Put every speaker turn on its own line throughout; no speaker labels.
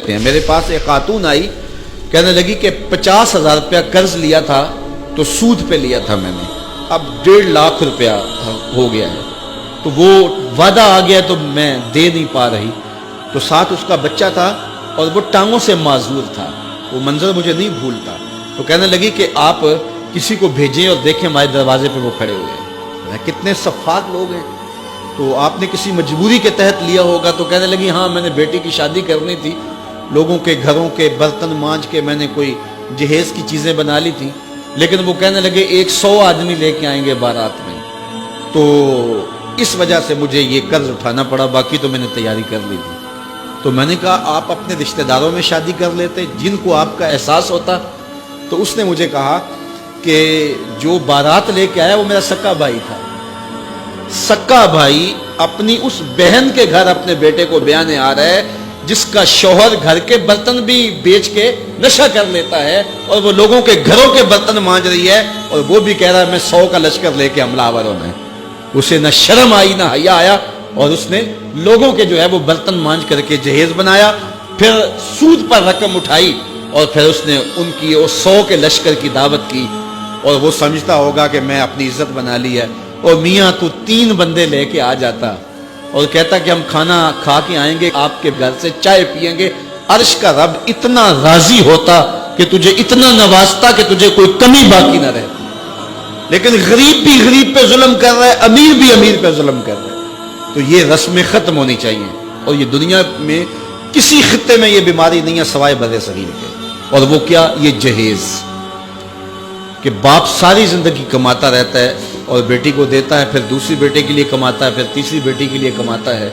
لیتے ہیں. میرے پاس ایک خاتون آئی, کہنے لگی کہ 50,000 روپیہ قرض لیا تھا تو سود پہ لیا تھا میں نے, اب 1.5 لاکھ روپیہ ہو گیا ہے, تو وہ وعدہ آ گیا تو میں دے نہیں پا رہی. تو ساتھ اس کا بچہ تھا اور وہ ٹانگوں سے معذور تھا, وہ منظر مجھے نہیں بھولتا. تو کہنے لگی کہ آپ کسی کو بھیجیں اور دیکھیں ہمارے دروازے پہ وہ کھڑے ہوئے ہیں. کتنے صفاق لوگ ہیں, تو آپ نے کسی مجبوری کے تحت لیا ہوگا. تو کہنے لگی ہاں میں نے بیٹی کی شادی کرنی تھی, لوگوں کے گھروں کے برتن مانج کے میں نے کوئی جہیز کی چیزیں بنا لی تھی, لیکن وہ کہنے لگے 100 آدمی لے کے آئیں گے بارات میں, تو اس وجہ سے مجھے یہ قرض اٹھانا پڑا, باقی تو میں نے تیاری کر لی تھی. تو میں نے کہا آپ اپنے رشتہ داروں میں شادی کر لیتے جن کو آپ کا احساس ہوتا. تو اس نے مجھے کہا کہ جو بارات لے کے آیا وہ میرا سکا بھائی تھا. سکا بھائی اپنی اس بہن کے گھر اپنے بیٹے کو بیانے آ رہا ہے جس کا شوہر گھر کے برتن بھی بیچ کے نشہ کر لیتا ہے, اور وہ لوگوں کے گھروں کے برتن مانج رہی ہے, اور وہ بھی کہہ رہا ہے میں 100 کا لشکر لے کے حملہ آور ہونا ہے. اسے نہ شرم آئی نہ حیا آیا, اور اس نے لوگوں کے جو ہے وہ برتن مانج کر کے جہیز بنایا, پھر سود پر رقم اٹھائی, اور پھر اس نے ان کی 100 کے لشکر کی دعوت کی, اور وہ سمجھتا ہوگا کہ میں اپنی عزت بنا لی ہے. اور میاں تو 3 بندے لے کے آ جاتا اور کہتا کہ ہم کھانا کھا کے آئیں گے, آپ کے گھر سے چائے پیئیں گے. عرش کا رب اتنا راضی ہوتا کہ تجھے اتنا نوازتا کہ تجھے کوئی کمی باقی نہ رہتی. لیکن غریب بھی غریب پہ ظلم کر رہا ہے, امیر بھی امیر پہ ظلم کر رہا ہے. تو یہ رسمیں ختم ہونی چاہیے, اور یہ دنیا میں کسی خطے میں یہ بیماری نہیں ہے سوائے بر صغیر کے. اور وہ کیا, یہ جہیز, کہ باپ ساری زندگی کماتا رہتا ہے اور بیٹی کو دیتا ہے, پھر دوسری بیٹے کے لیے کماتا ہے, پھر تیسری بیٹی کے لیے کماتا ہے,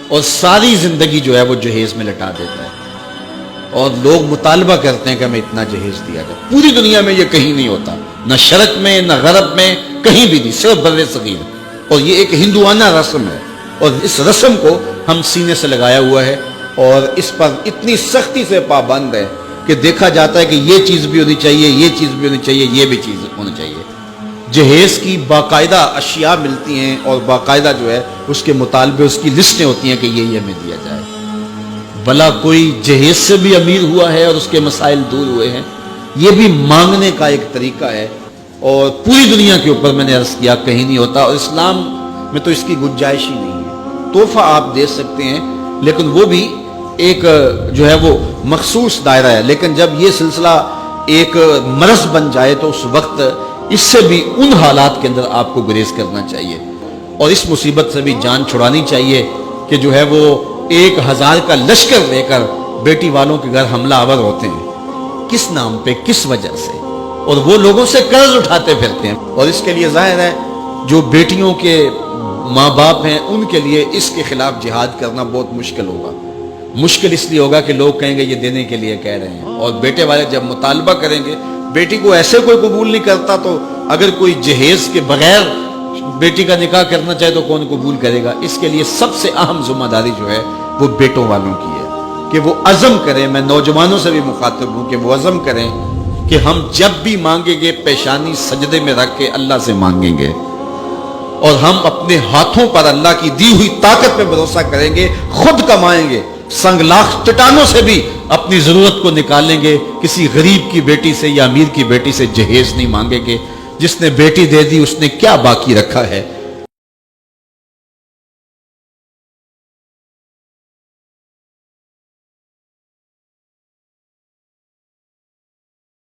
اور ساری زندگی جو ہے وہ جہیز میں لٹا دیتا ہے. اور لوگ مطالبہ کرتے ہیں کہ ہمیں اتنا جہیز دیا جائے. پوری دنیا میں یہ کہیں نہیں ہوتا, نہ شرق میں نہ غرب میں, کہیں بھی نہیں, صرف بر صغیر. اور یہ ایک ہندوانہ رسم ہے, اور اس رسم کو ہم سینے سے لگایا ہوا ہے, اور اس پر اتنی سختی سے پابند ہے کہ دیکھا جاتا ہے کہ یہ چیز بھی ہونی چاہیے, یہ چیز بھی ہونی چاہیے, یہ بھی چیز ہونی چاہیے. جہیز کی باقاعدہ اشیاء ملتی ہیں, اور باقاعدہ جو ہے اس کے مطالبے, اس کی لسٹیں ہوتی ہیں کہ یہ ہمیں دیا جائے. بھلا کوئی جہیز سے بھی امیر ہوا ہے اور اس کے مسائل دور ہوئے ہیں؟ یہ بھی مانگنے کا ایک طریقہ ہے, اور پوری دنیا کے اوپر میں نے عرض کیا کہیں نہیں ہوتا, اور اسلام میں تو اس کی گنجائش ہی نہیں ہے. تحفہ آپ دے سکتے ہیں, لیکن وہ بھی ایک جو ہے وہ مخصوص دائرہ ہے. لیکن جب یہ سلسلہ ایک مرض بن جائے تو اس وقت اس سے بھی ان حالات کے اندر آپ کو گریز کرنا چاہیے, اور اس مصیبت سے بھی جان چھڑانی چاہیے کہ جو ہے وہ 1000 کا لشکر لے کر بیٹی والوں کے گھر حملہ آور ہوتے ہیں. کس نام پہ, کس وجہ سے؟ اور وہ لوگوں سے قرض اٹھاتے پھرتے ہیں. اور اس کے لیے ظاہر ہے جو بیٹیوں کے ماں باپ ہیں ان کے لیے اس کے خلاف جہاد کرنا بہت مشکل ہوگا. مشکل اس لیے ہوگا کہ لوگ کہیں گے یہ دینے کے لیے کہہ رہے ہیں, اور بیٹے والے جب مطالبہ کریں گے, بیٹی کو ایسے کوئی قبول نہیں کرتا, تو اگر کوئی جہیز کے بغیر بیٹی کا نکاح کرنا چاہے تو کون قبول کرے گا؟ اس کے لیے سب سے اہم ذمہ داری جو ہے وہ بیٹوں والوں کی ہے کہ وہ عزم کریں. میں نوجوانوں سے بھی مخاطب ہوں کہ وہ عزم کریں کہ ہم جب بھی مانگیں گے پیشانی سجدے میں رکھ کے اللہ سے مانگیں گے, اور ہم اپنے ہاتھوں پر اللہ کی دی ہوئی طاقت پہ بھروسہ کریں گے, خود کمائیں گے, سنگلاخ چٹانوں سے بھی اپنی ضرورت کو نکالیں گے. کسی غریب کی بیٹی سے یا امیر کی بیٹی سے جہیز نہیں مانگیں گے. جس نے بیٹی دے دی اس نے کیا باقی رکھا ہے؟